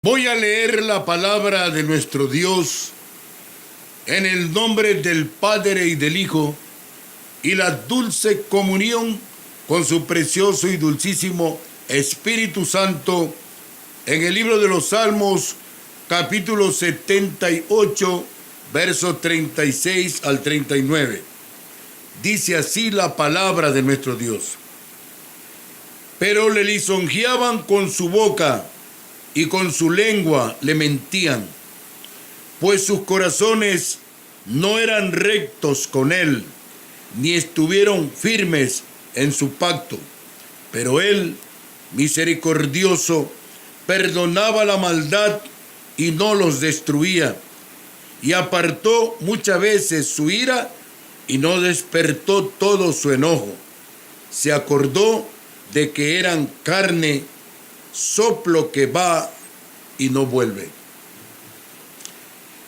Voy a leer la palabra de nuestro Dios en el nombre del Padre y del Hijo y la dulce comunión con su precioso y dulcísimo Espíritu Santo en el libro de los Salmos, capítulo 78, versos 36 al 39. Dice así la palabra de nuestro Dios. Pero le lisonjeaban con su boca y con su lengua le mentían, pues sus corazones no eran rectos con él, ni estuvieron firmes en su pacto. Pero él, misericordioso, perdonaba la maldad y no los destruía, y apartó muchas veces su ira y no despertó todo su enojo. Se acordó de que eran carne, soplo que va y no vuelve.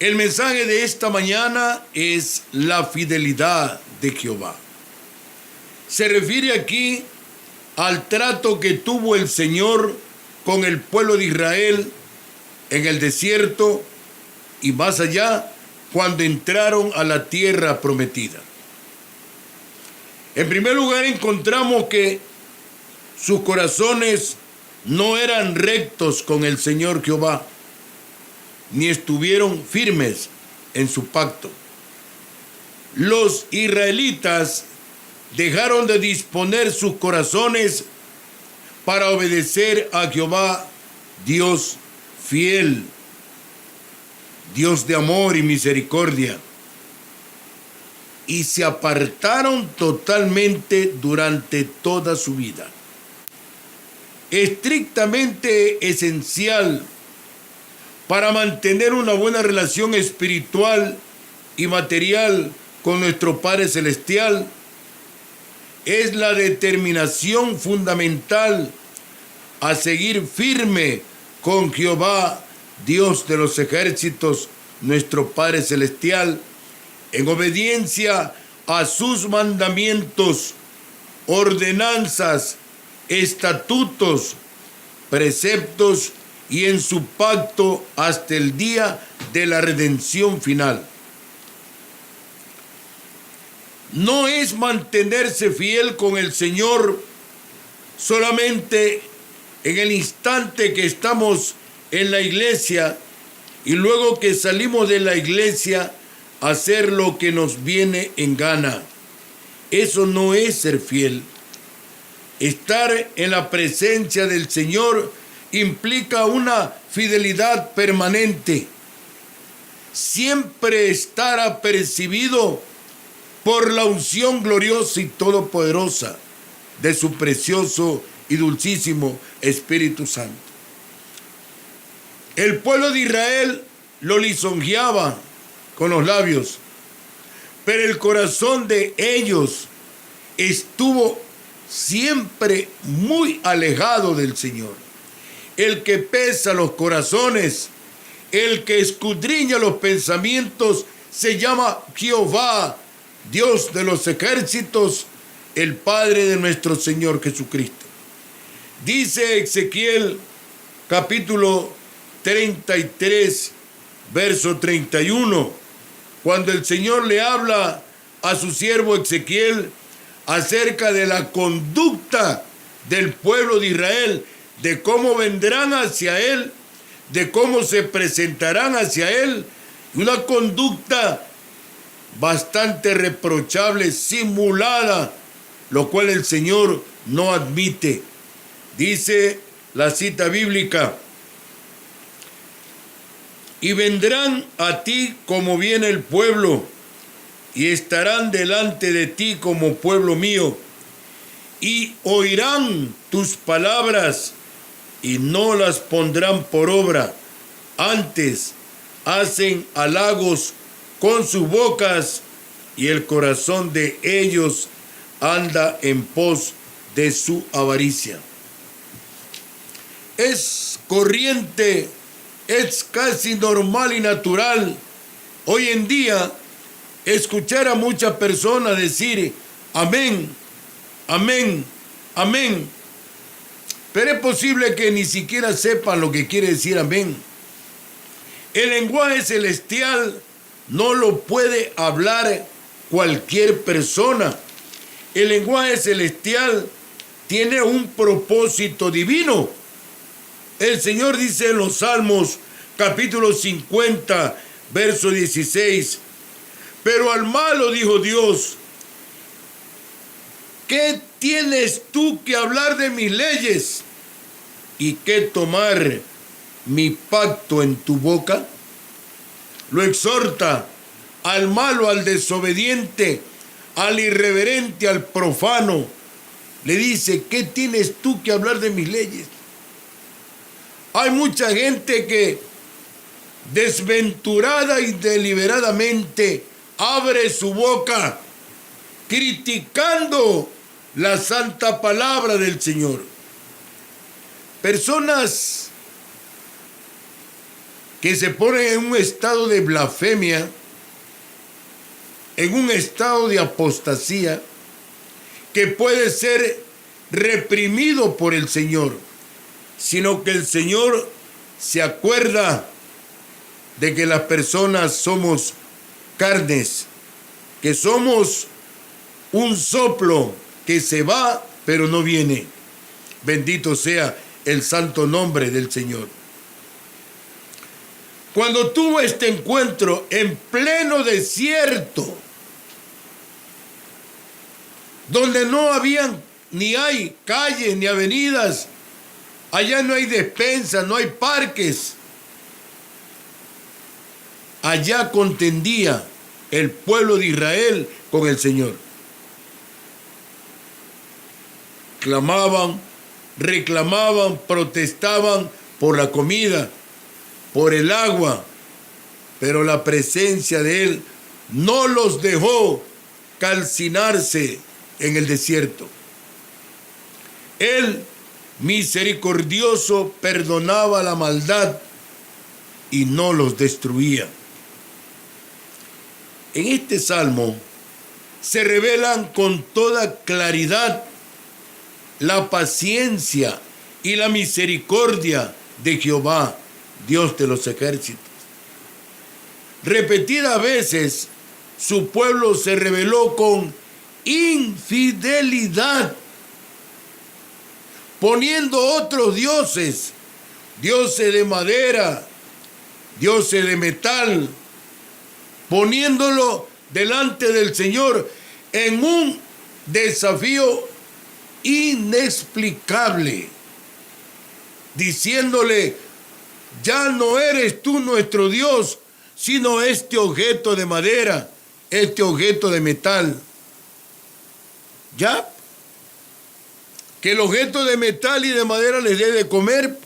El mensaje de esta mañana es la fidelidad de Jehová. Se refiere aquí al trato que tuvo el Señor con el pueblo de Israel en el desierto y más allá cuando entraron a la tierra prometida. En primer lugar, encontramos que sus corazones no eran rectos con el Señor Jehová, ni estuvieron firmes en su pacto. Los israelitas dejaron de disponer sus corazones para obedecer a Jehová, Dios fiel, Dios de amor y misericordia, y se apartaron totalmente durante toda su vida. Estrictamente esencial para mantener una buena relación espiritual y material con nuestro Padre Celestial es la determinación fundamental a seguir firme con Jehová, Dios de los ejércitos, nuestro Padre Celestial, en obediencia a sus mandamientos, ordenanzas, estatutos, preceptos y en su pacto hasta el día de la redención final. No es mantenerse fiel con el Señor solamente en el instante que estamos en la iglesia y luego que salimos de la iglesia hacer lo que nos viene en gana. Eso no es ser fiel. Estar en la presencia del Señor implica una fidelidad permanente. Siempre estar apercibido por la unción gloriosa y todopoderosa de su precioso y dulcísimo Espíritu Santo. El pueblo de Israel lo lisonjeaba con los labios, pero el corazón de ellos estuvo siempre muy alejado del Señor. El que pesa los corazones, el que escudriña los pensamientos, se llama Jehová, Dios de los ejércitos, el Padre de nuestro Señor Jesucristo. Dice Ezequiel capítulo 33, verso 31, cuando el Señor le habla a su siervo Ezequiel acerca de la conducta del pueblo de Israel, de cómo vendrán hacia él, de cómo se presentarán hacia él, una conducta bastante reprochable, simulada, lo cual el Señor no admite. Dice la cita bíblica: y vendrán a ti como viene el pueblo, y estarán delante de ti como pueblo mío, y oirán tus palabras, y no las pondrán por obra. Antes hacen halagos con sus bocas, y el corazón de ellos anda en pos de su avaricia. Es corriente, es casi normal y natural hoy en día escuchar a muchas personas decir amén, amén, amén. Pero es posible que ni siquiera sepan lo que quiere decir amén. El lenguaje celestial no lo puede hablar cualquier persona. El lenguaje celestial tiene un propósito divino. El Señor dice en los Salmos, capítulo 50, verso 16, pero al malo dijo Dios, ¿qué tienes tú que hablar de mis leyes y que tomar mi pacto en tu boca? Lo exhorta al malo, al desobediente, al irreverente, al profano. Le dice, ¿qué tienes tú que hablar de mis leyes? Hay mucha gente que desventurada y deliberadamente abre su boca criticando la santa palabra del Señor. Personas que se ponen en un estado de blasfemia, en un estado de apostasía, que puede ser reprimido por el Señor, sino que el Señor se acuerda de que las personas somos carnes, que somos un soplo que se va, pero no viene. Bendito sea el santo nombre del Señor. Cuando tuvo este encuentro en pleno desierto, donde no habían ni hay calles ni avenidas, allá no hay despensas, no hay parques, allá contendía el pueblo de Israel con el Señor. Clamaban, reclamaban, protestaban por la comida, por el agua, pero la presencia de Él no los dejó calcinarse en el desierto. Él, misericordioso, perdonaba la maldad y no los destruía. En este salmo se revelan con toda claridad la paciencia y la misericordia de Jehová, Dios de los ejércitos. Repetidas veces su pueblo se rebeló con infidelidad, poniendo otros dioses, dioses de madera, dioses de metal, poniéndolo delante del Señor en un desafío inexplicable, diciéndole, ya no eres tú nuestro Dios, sino este objeto de madera, este objeto de metal. Ya, que el objeto de metal y de madera les dé de comer,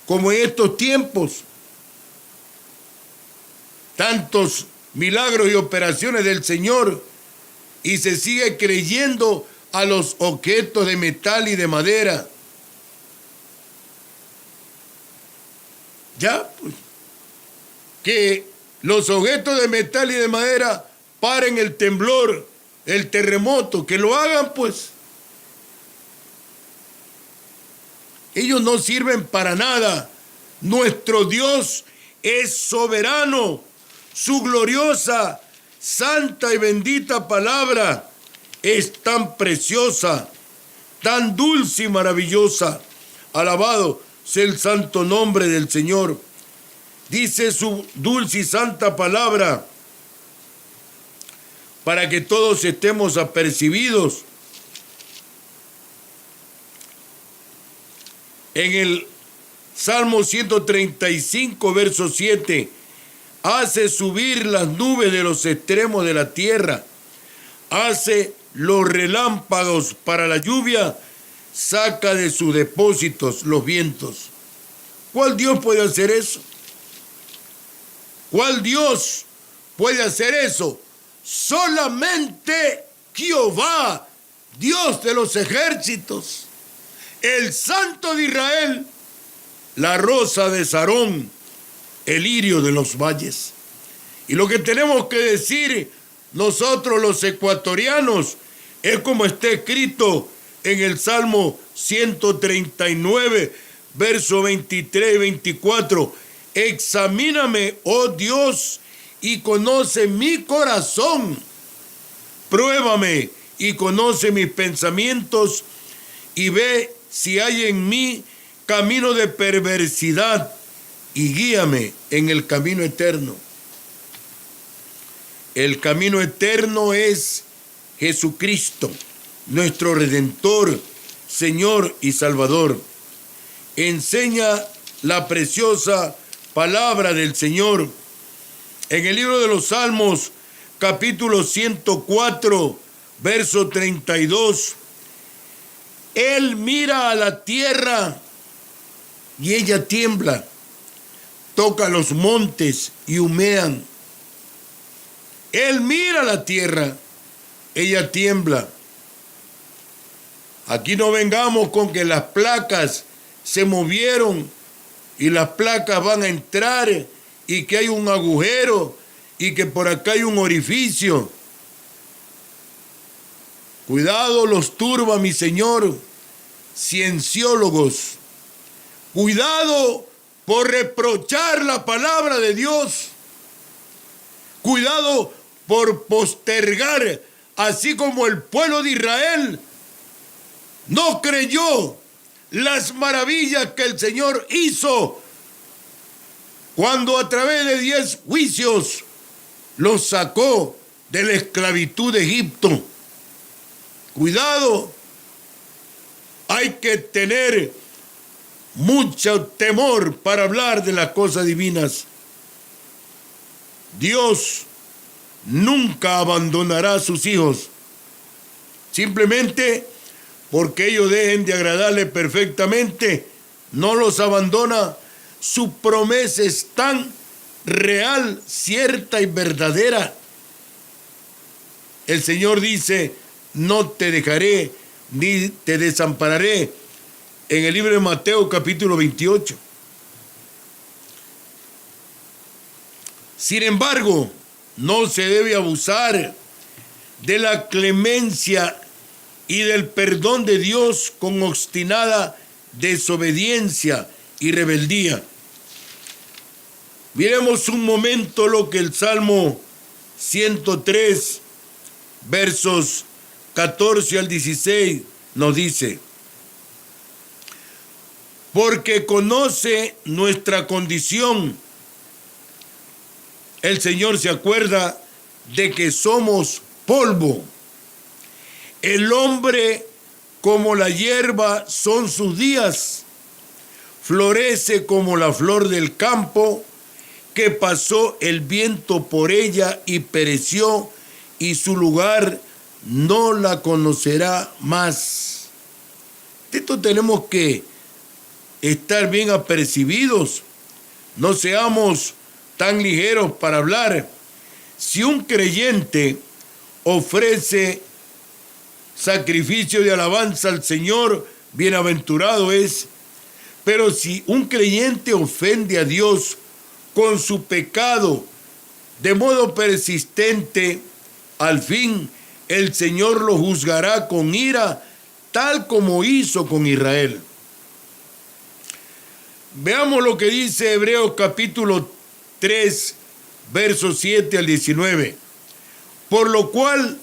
como en estos tiempos. Tantos milagros y operaciones del Señor, y se sigue creyendo a los objetos de metal y de madera. Ya, pues, que los objetos de metal y de madera paren el temblor, el terremoto, que lo hagan, pues. Ellos no sirven para nada. Nuestro Dios es soberano. Su gloriosa, santa y bendita palabra es tan preciosa, tan dulce y maravillosa. Alabado sea el santo nombre del Señor. Dice su dulce y santa palabra, para que todos estemos apercibidos. En el Salmo 135, verso 7, hace subir las nubes de los extremos de la tierra, hace los relámpagos para la lluvia, saca de sus depósitos los vientos. ¿Cuál Dios puede hacer eso? ¿Cuál Dios puede hacer eso? Solamente Jehová, Dios de los ejércitos, el Santo de Israel, la rosa de Sarón, el lirio de los valles. Y lo que tenemos que decir nosotros los ecuatorianos es como está escrito en el Salmo 139, verso 23 y 24. Examíname, oh Dios, y conoce mi corazón. Pruébame y conoce mis pensamientos y ve si hay en mí camino de perversidad y guíame en el camino eterno. El camino eterno es Jesucristo, nuestro Redentor, Señor y Salvador. Enseña la preciosa palabra del Señor en el libro de los Salmos, capítulo 104, verso 32. Él mira a la tierra y ella tiembla. Toca los montes y humean. Él mira la tierra, ella tiembla. Aquí no vengamos con que las placas se movieron y las placas van a entrar y que hay un agujero y que por acá hay un orificio. Cuidado los turba, mi señor, cienciólogos. Cuidado por reprochar la palabra de Dios. Cuidado por postergar, así como el pueblo de Israel no creyó las maravillas que el Señor hizo cuando a través de 10 juicios los sacó de la esclavitud de Egipto. Cuidado, hay que tener mucho temor para hablar de las cosas divinas. Dios nunca abandonará a sus hijos, simplemente porque ellos dejen de agradarle perfectamente, no los abandona. Su promesa es tan real, cierta y verdadera. El Señor dice: no te dejaré ni te desampararé, en el libro de Mateo capítulo 28. Sin embargo, no se debe abusar de la clemencia y del perdón de Dios con obstinada desobediencia y rebeldía. Miremos un momento lo que el Salmo 103, versos 14 al 16 nos dice: porque conoce nuestra condición. El Señor se acuerda de que somos polvo. El hombre, como la hierba, son sus días. Florece como la flor del campo, que pasó el viento por ella y pereció, y su lugar no la conocerá más. Esto tenemos que estar bien apercibidos. No seamos tan ligeros para hablar. Si un creyente ofrece sacrificio de alabanza al Señor, bienaventurado es. Pero si un creyente ofende a Dios con su pecado de modo persistente, al fin el Señor lo juzgará con ira, tal como hizo con Israel. Veamos lo que dice Hebreos capítulo 3, versos 7 al 19. Por lo cual,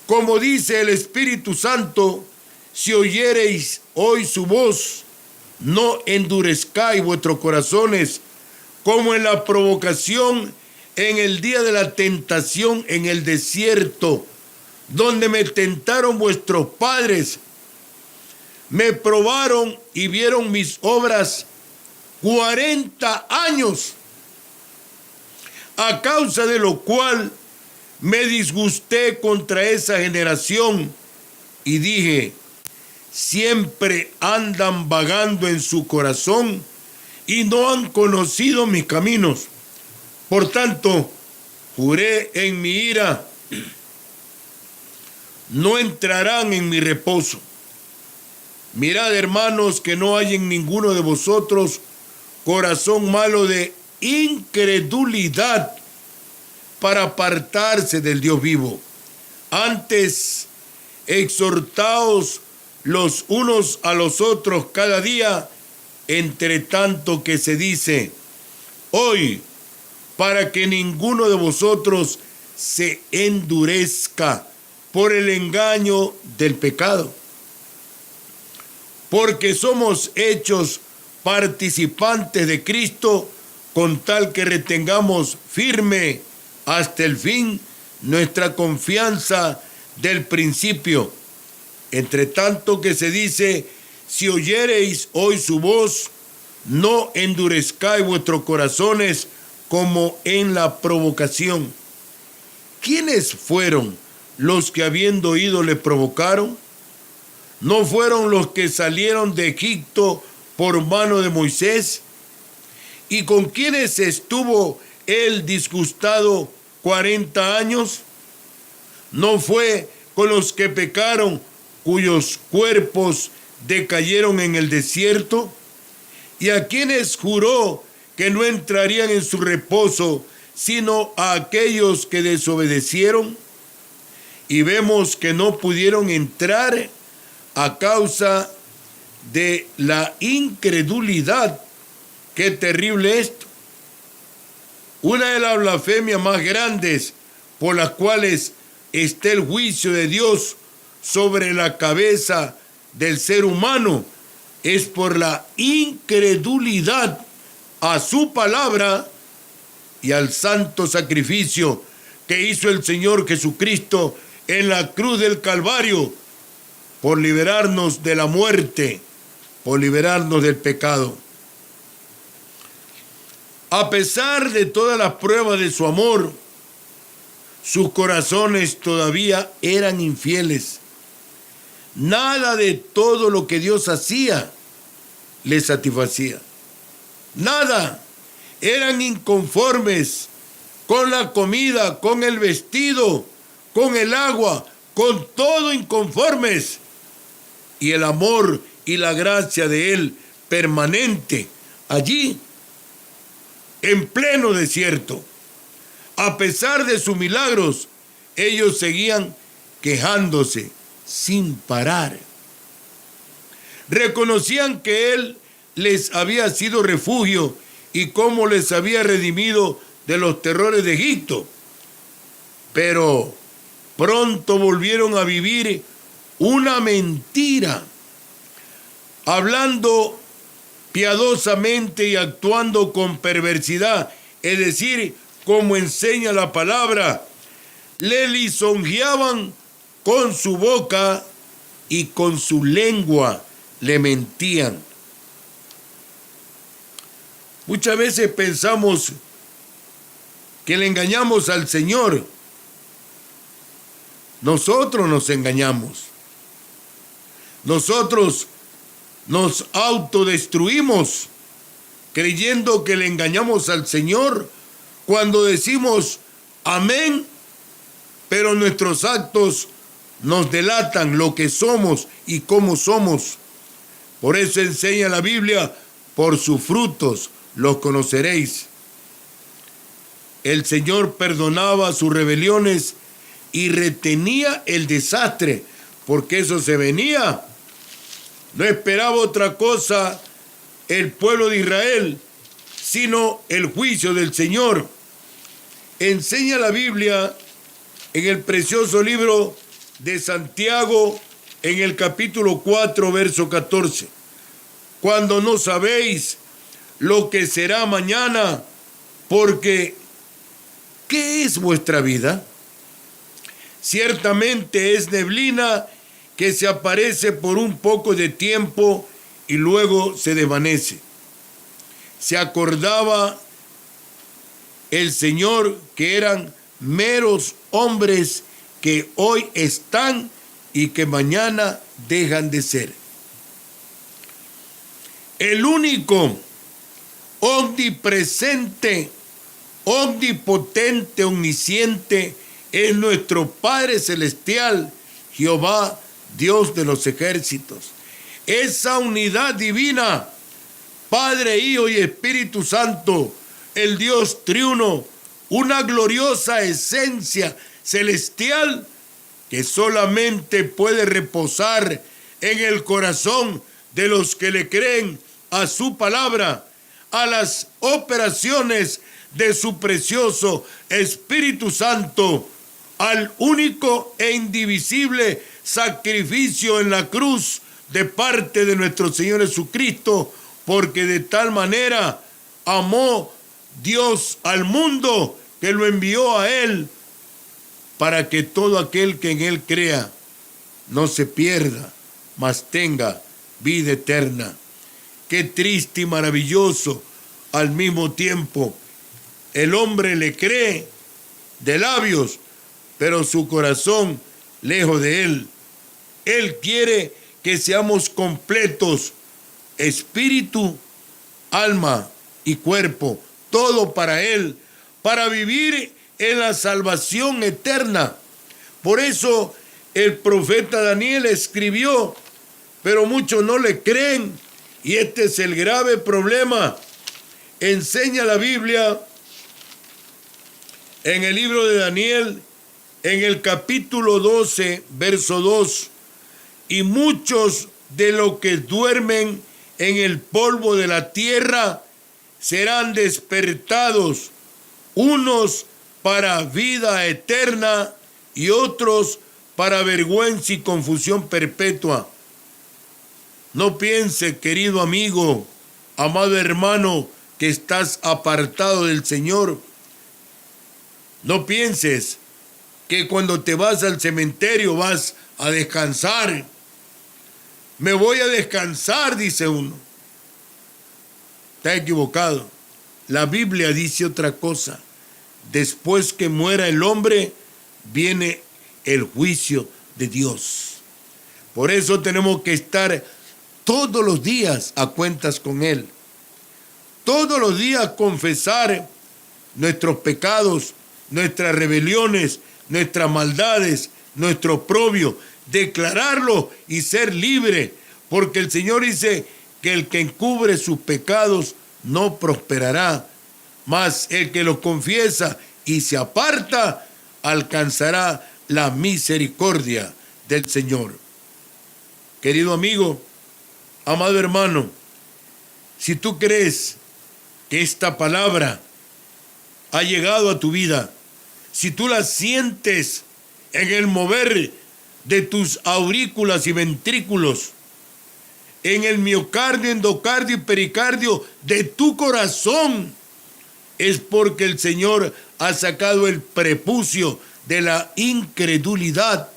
como dice el Espíritu Santo, si oyereis hoy su voz, no endurezcáis vuestros corazones, como en la provocación en el día de la tentación en el desierto, donde me tentaron vuestros padres, me probaron y vieron mis obras 40 años, a causa de lo cual me disgusté contra esa generación y dije: siempre andan vagando en su corazón y no han conocido mis caminos. Por tanto, juré en mi ira: no entrarán en mi reposo. Mirad, hermanos, que no hay en ninguno de vosotros corazón malo de incredulidad para apartarse del Dios vivo. Antes, exhortaos los unos a los otros cada día, entre tanto que se dice, hoy, para que ninguno de vosotros se endurezca por el engaño del pecado. Porque somos hechos participantes de Cristo, con tal que retengamos firme hasta el fin nuestra confianza del principio. Entre tanto que se dice, si oyereis hoy su voz, no endurezcáis vuestros corazones como en la provocación. ¿Quiénes fueron los que habiendo oído le provocaron? ¿No fueron los que salieron de Egipto por mano de Moisés? ¿Y con quiénes estuvo él disgustado 40 años? ¿No fue con los que pecaron, cuyos cuerpos decayeron en el desierto? ¿Y a quienes juró que no entrarían en su reposo, sino a aquellos que desobedecieron? Y vemos que no pudieron entrar a causa de la incredulidad. Qué terrible esto. Una de las blasfemias más grandes por las cuales está el juicio de Dios sobre la cabeza del ser humano es por la incredulidad a su palabra y al santo sacrificio que hizo el Señor Jesucristo en la cruz del Calvario por liberarnos de la muerte, por liberarnos del pecado. A pesar de todas las pruebas de su amor, sus corazones todavía eran infieles. Nada de todo lo que Dios hacía les satisfacía. Nada. Eran inconformes con la comida, con el vestido, con el agua, con todo inconformes. Y el amor y la gracia de Él permanente allí, en pleno desierto. A pesar de sus milagros, ellos seguían quejándose sin parar. Reconocían que Él les había sido refugio y cómo les había redimido de los terrores de Egipto. Pero pronto volvieron a vivir una mentira, hablando piadosamente y actuando con perversidad, es decir, como enseña la palabra, le lisonjeaban con su boca y con su lengua le mentían. Muchas veces pensamos que le engañamos al Señor. Nosotros nos engañamos. Nosotros nos autodestruimos creyendo que le engañamos al Señor cuando decimos amén, pero nuestros actos nos delatan lo que somos y cómo somos. Por eso enseña la Biblia, por sus frutos los conoceréis. El Señor perdonaba sus rebeliones y retenía el desastre, porque eso se venía. No esperaba otra cosa el pueblo de Israel, sino el juicio del Señor. Enseña la Biblia en el precioso libro de Santiago, en el capítulo 4, verso 14. Cuando no sabéis lo que será mañana, porque ¿qué es vuestra vida? Ciertamente es neblina que se aparece por un poco de tiempo y luego se desvanece. Se acordaba el Señor que eran meros hombres que hoy están y que mañana dejan de ser. El único omnipresente, omnipotente, omnisciente es nuestro Padre Celestial, Jehová, Dios de los ejércitos. Esa unidad divina, Padre, Hijo y Espíritu Santo, el Dios triuno, una gloriosa esencia celestial que solamente puede reposar en el corazón de los que le creen a su palabra, a las operaciones de su precioso Espíritu Santo, al único e indivisible sacrificio en la cruz de parte de nuestro Señor Jesucristo, porque de tal manera amó Dios al mundo que lo envió a Él, para que todo aquel que en Él crea no se pierda, mas tenga vida eterna. Qué triste y maravilloso al mismo tiempo. El hombre le cree de labios, pero su corazón lejos de Él. Él quiere que seamos completos, espíritu, alma y cuerpo, todo para Él, para vivir en la salvación eterna. Por eso el profeta Daniel escribió, pero muchos no le creen, y este es el grave problema. Enseña la Biblia en el libro de Daniel, en el capítulo 12, verso 2, y muchos de los que duermen en el polvo de la tierra serán despertados, unos para vida eterna y otros para vergüenza y confusión perpetua. No piense, querido amigo, amado hermano, que estás apartado del Señor. No pienses que cuando te vas al cementerio vas a descansar. Me voy a descansar, dice uno. Está equivocado. La Biblia dice otra cosa. Después que muera el hombre, viene el juicio de Dios. Por eso tenemos que estar todos los días a cuentas con Él. Todos los días confesar nuestros pecados, nuestras rebeliones, nuestras maldades, nuestro oprobio, declararlo y ser libre, porque el Señor dice que el que encubre sus pecados no prosperará, mas el que los confiesa y se aparta alcanzará la misericordia del Señor. Querido amigo, amado hermano, si tú crees que esta palabra ha llegado a tu vida, si tú la sientes en el mover de tus aurículas y ventrículos, en el miocardio, endocardio y pericardio de tu corazón, es porque el Señor ha sacado el prepucio de la incredulidad.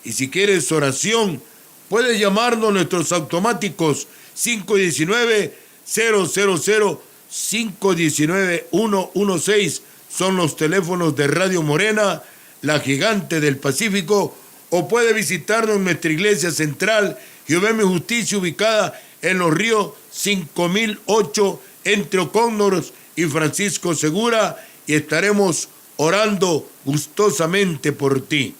Y si quieres oración, puedes llamarnos a nuestros automáticos 519-000, 519-116. Son los teléfonos de Radio Morena, la gigante del Pacífico, o puede visitarnos en nuestra iglesia central, Jehová mi Justicia, ubicada en Los Ríos 5008, entre Ocónnoros y Francisco Segura, y estaremos orando gustosamente por ti.